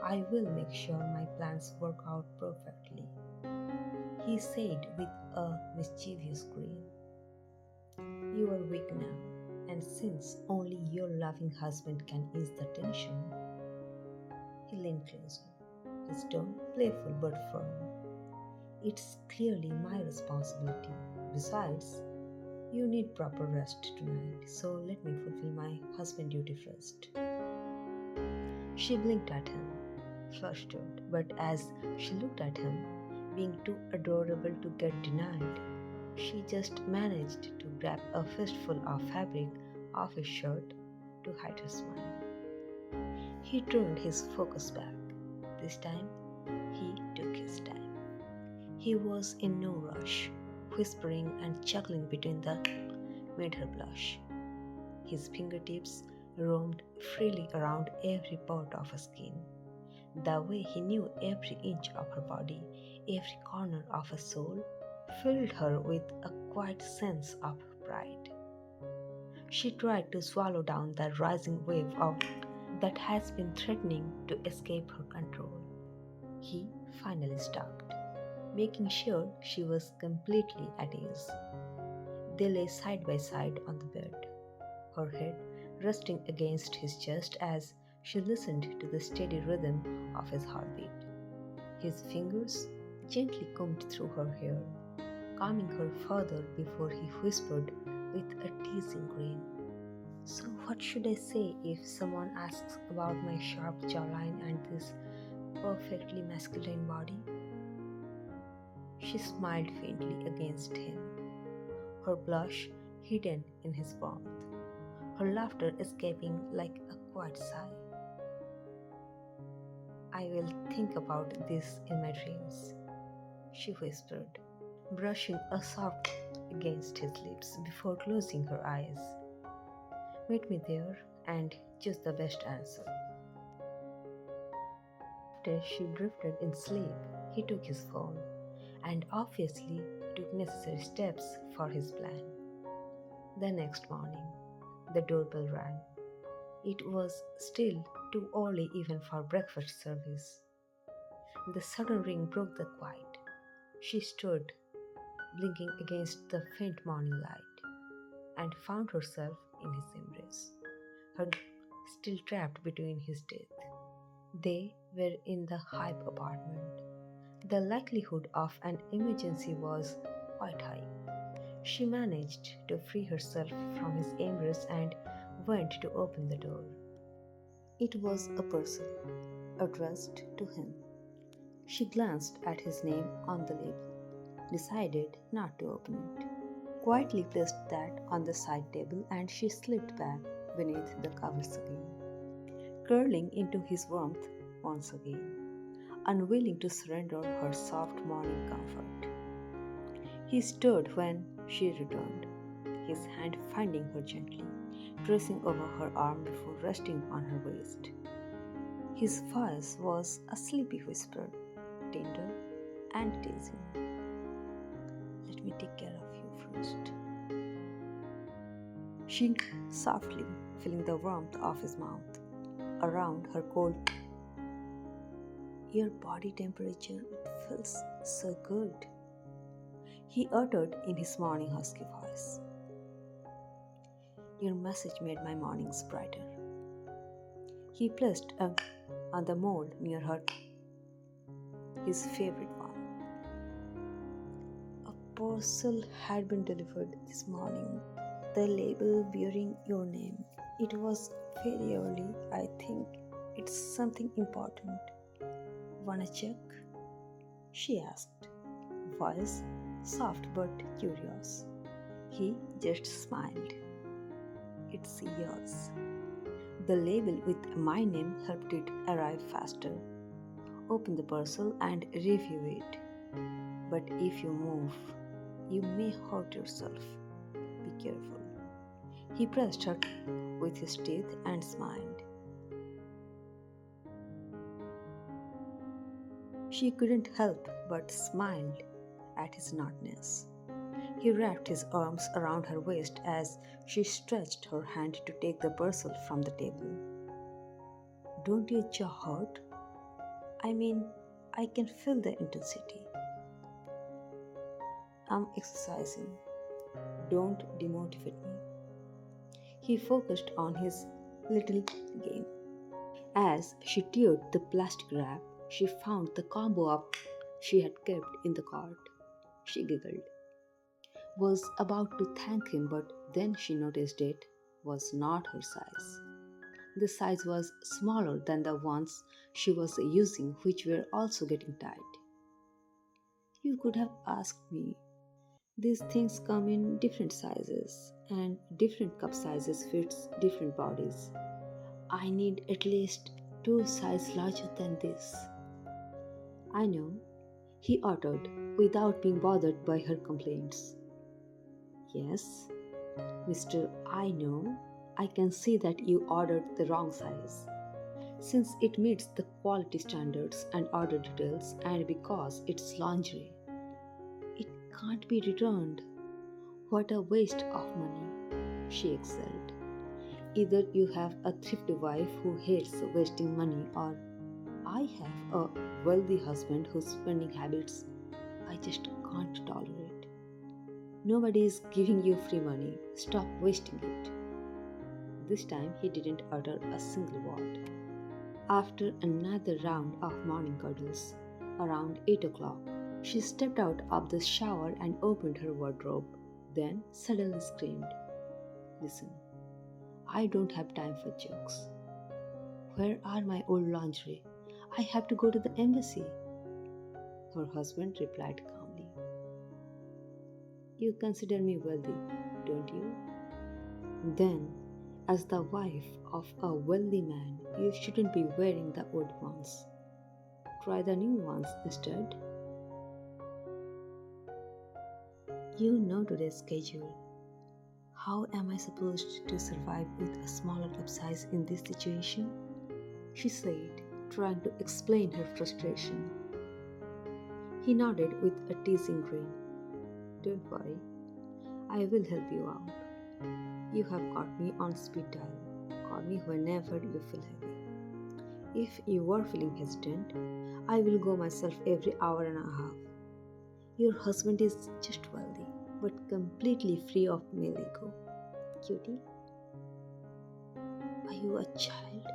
I will make sure my plans work out perfectly, he said with a mischievous grin. You are weak now, and since only your loving husband can ease the tension, he leaned closer, his tone playful but firm. It's clearly my responsibility. Besides, you need proper rest tonight, so let me fulfill my husband duty first. She blinked at him, flustered, but as she looked at him, being too adorable to get denied, she just managed to grab a fistful of fabric off his shirt to hide her smile. He turned his focus back. This time, he took his time. He was in no rush, whispering and chuckling between the made her blush. His fingertips roamed freely around every part of her skin. The way he knew every inch of her body, every corner of her soul, filled her with a quiet sense of pride. She tried to swallow down the rising wave of that has been threatening to escape her control. He finally stopped, making sure she was completely at ease. They lay side by side on the bed, her head resting against his chest as she listened to the steady rhythm of his heartbeat. His fingers gently combed through her hair, calming her further before he whispered with a teasing grin. So, what should I say if someone asks about my sharp jawline and this perfectly masculine body? She smiled faintly against him, her blush hidden in his warmth, her laughter escaping like a quiet sigh. I will think about this in my dreams, she whispered, brushing a soft against his lips before closing her eyes. Meet me there and choose the best answer. After she drifted in sleep, he took his phone and obviously took necessary steps for his plan. The next morning, the doorbell rang. It was still too early even for breakfast service. The sudden ring broke the quiet. She stood, blinking against the faint morning light, and found herself in his embrace, her still trapped between his teeth. They were in the Hype apartment. The likelihood of an emergency was quite high. She managed to free herself from his embrace and went to open the door. It was a parcel addressed to him. She glanced at his name on the label, decided not to open it, quietly placed that on the side table, and she slipped back beneath the covers again, curling into his warmth once again, unwilling to surrender her soft morning comfort. He stood when she returned, his hand finding her gently, tracing over her arm before resting on her waist. His voice was a sleepy whisper, tender and teasing. Let me take care of you first. She softly, feeling the warmth of his mouth around her cold. Your body temperature, it feels so good, he uttered in his morning husky voice. Your message made my mornings brighter. He placed a on the mold near her, his favorite one. A parcel had been delivered this morning, the label bearing your name. It was very early, I think. It's something important. Wanna check? She asked, voice soft but curious. He just smiled. It's yours. The label with my name helped it arrive faster. Open the parcel and review it. But if you move, you may hurt yourself. Be careful. He pressed her with his teeth and smiled. She couldn't help but smile at his naughtiness. He wrapped his arms around her waist as she stretched her hand to take the parcel from the table. Don't your jaw hurt? I mean, I can feel the intensity. I'm exercising. Don't demotivate me. He focused on his little game. As she teared the plastic wrap, she found the combo up she had kept in the cart. She giggled, was about to thank him, but then she noticed it was not her size. The size was smaller than the ones she was using, which were also getting tight. You could have asked me. These things come in different sizes, and different cup sizes fits different bodies. I need at least two sizes larger than this. I know, he uttered, without being bothered by her complaints. Yes, Mr. I know, I can see that you ordered the wrong size. Since it meets the quality standards and order details, and because it's lingerie, it can't be returned. What a waste of money, she excelled. Either you have a thrifty wife who hates wasting money, or I have a wealthy husband whose spending habits I just can't tolerate. Nobody is giving you free money. Stop wasting it. This time he didn't utter a single word. After another round of morning cuddles, around 8 o'clock, she stepped out of the shower and opened her wardrobe, then suddenly screamed, Listen, I don't have time for jokes. Where are my old lingerie? I have to go to the embassy. Her husband replied calmly, You consider me wealthy, don't you? Then, as the wife of a wealthy man, you shouldn't be wearing the old ones. Try the new ones instead. You know today's schedule. How am I supposed to survive with a smaller cup size in this situation? She said, trying to explain her frustration. He nodded with a teasing grin. Don't worry, I will help you out. You have got me on speed dial. Call me whenever you feel heavy. If you are feeling hesitant, I will go myself every hour and a half. Your husband is just wealthy, but completely free of male ego. Cutie, are you a child?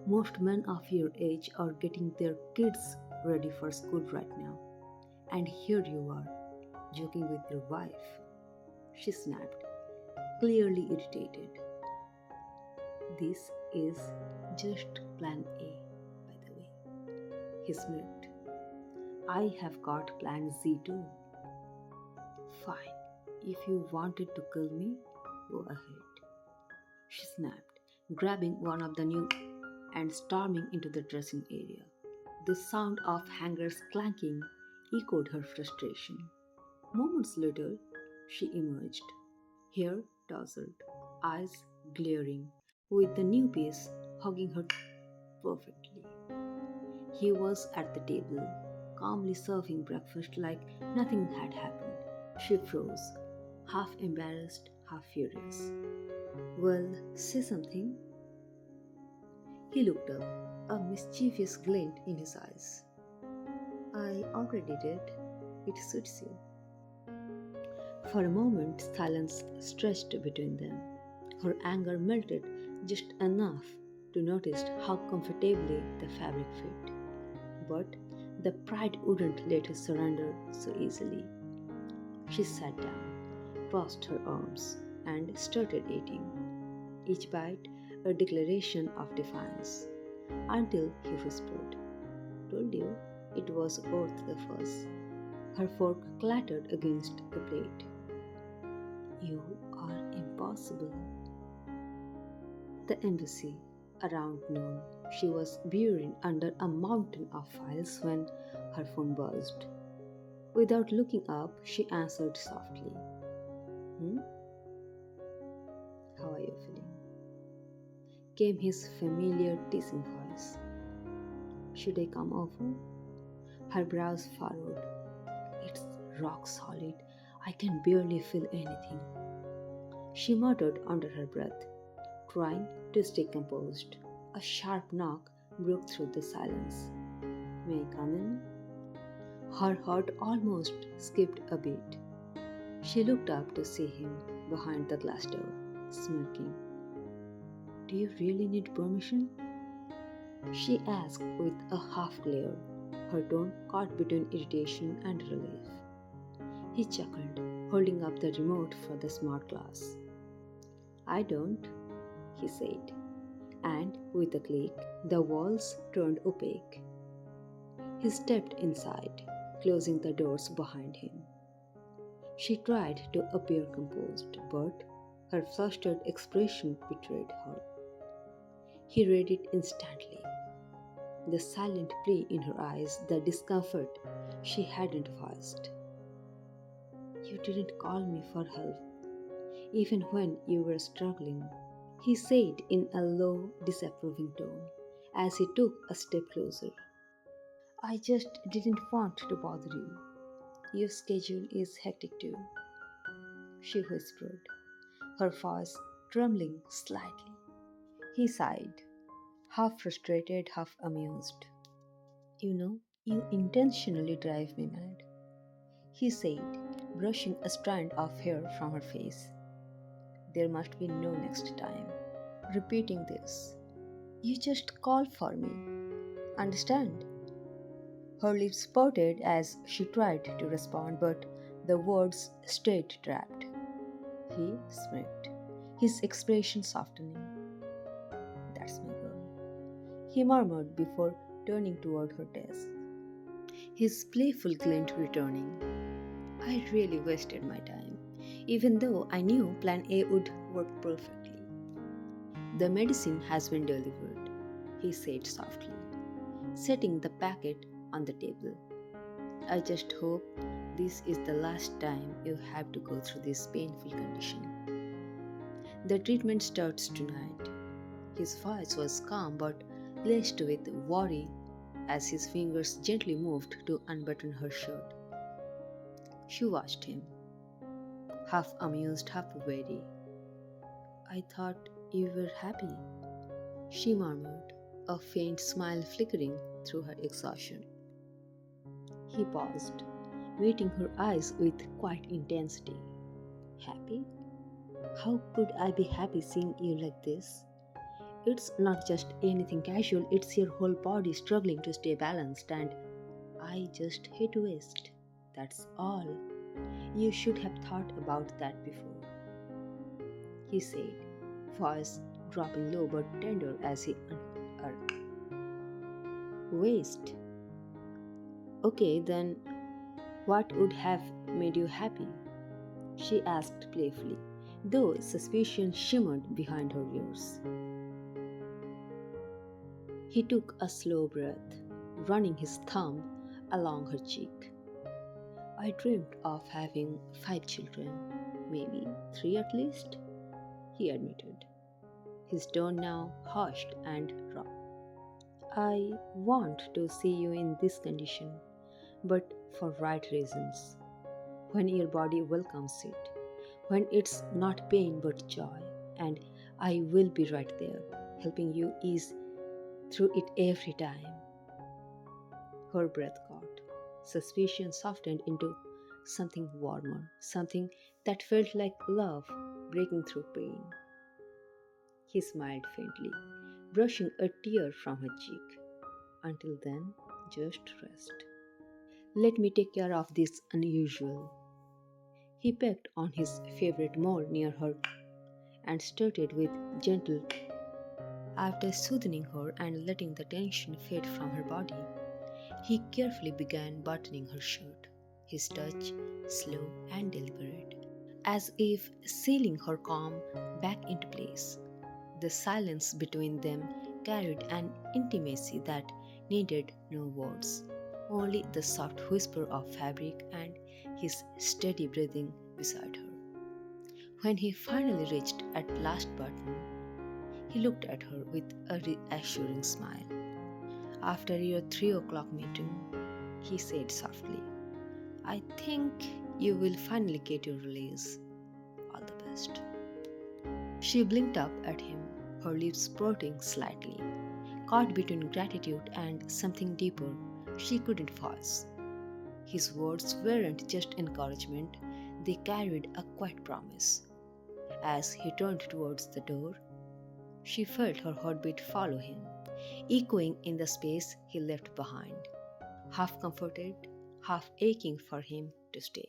Most men of your age are getting their kids ready for school right now. And here you are, joking with your wife. She snapped, clearly irritated. This is just plan A, by the way. He smirked. I have got plan Z too. Fine, if you wanted to kill me, go ahead. She snapped, grabbing one of the new and storming into the dressing area. The sound of hangers clanking echoed her frustration. Moments later, she emerged, hair tousled, eyes glaring, with the new piece hugging her perfectly. He was at the table, calmly serving breakfast like nothing had happened. She froze, half embarrassed, half furious. Well, say something. He looked up, a mischievous glint in his eyes. I already did. It suits you. For a moment, silence stretched between them. Her anger melted just enough to notice how comfortably the fabric fit. But the pride wouldn't let her surrender so easily. She sat down, crossed her arms, and started eating, each bite a declaration of defiance, until he whispered, Told you it was worth the fuss. Her fork clattered against the plate. You are impossible. The embassy. Around noon, she was buried under a mountain of files when her phone buzzed. Without looking up, she answered softly. How are you feeling? Came his familiar teasing voice. Should I come over? Her brows furrowed. It's rock solid. I can barely feel anything. She muttered under her breath, trying to stay composed. A sharp knock broke through the silence. May I come in? Her heart almost skipped a beat. She looked up to see him behind the glass door, smirking. Do you really need permission? She asked with a half glare, her tone caught between irritation and relief. He chuckled, holding up the remote for the smart glass. I don't, he said, and with a click, the walls turned opaque. He stepped inside, closing the doors behind him. She tried to appear composed, but her flustered expression betrayed her. He read it instantly. The silent plea in her eyes, the discomfort she hadn't voiced. You didn't call me for help, even when you were struggling, he said in a low, disapproving tone as he took a step closer. I just didn't want to bother you. Your schedule is hectic too, she whispered, her voice trembling slightly. He sighed, half frustrated, half amused. You intentionally drive me mad, he said, brushing a strand of hair from her face. There must be no next time. Repeating this, you just call for me. Understand? Her lips parted as she tried to respond, but the words stayed trapped. He smirked, his expression softening. That's my girl, he murmured before turning toward her desk, his playful glint returning. I really wasted my time, even though I knew Plan A would work perfectly. The medicine has been delivered, he said softly, setting the packet on the table. I just hope this is the last time you have to go through this painful condition. The treatment starts tonight. His voice was calm but laced with worry as his fingers gently moved to unbutton her shirt. She watched him, half amused, half weary. I thought you were happy, she murmured, a faint smile flickering through her exhaustion. He paused, meeting her eyes with quiet intensity. Happy? How could I be happy seeing you like this? It's not just anything casual, it's your whole body struggling to stay balanced, and I just hate waste. That's all. You should have thought about that before, he said, voice dropping low but tender as he unearthed. Waste? Okay, then what would have made you happy? She asked playfully, though suspicion shimmered behind her ears. He took a slow breath, running his thumb along her cheek. I dreamed of having 5 children, maybe 3 at least, he admitted, his tone now hushed and raw. I want to see you in this condition, but for right reasons. When your body welcomes it, when it's not pain but joy, and I will be right there, helping you ease through it every time. Her breath caught. Suspicion softened into something warmer, something that felt like love breaking through pain. He smiled faintly, brushing a tear from her cheek. Until then, just rest. Let me take care of this unusual. He pecked on his favorite mole near her and started with gentle. After soothing her and letting the tension fade from her body, he carefully began buttoning her shirt, his touch slow and deliberate, as if sealing her calm back into place. The silence between them carried an intimacy that needed no words, only the soft whisper of fabric and his steady breathing beside her. When he finally reached at last button, he looked at her with a reassuring smile. After your 3 o'clock meeting, he said softly, I think you will finally get your release. All the best. She blinked up at him, her lips parting slightly, caught between gratitude and something deeper, She couldn't false. His words weren't just encouragement, they carried a quiet promise. As he turned towards the door, she felt her heartbeat follow him, echoing in the space he left behind, half comforted, half aching for him to stay.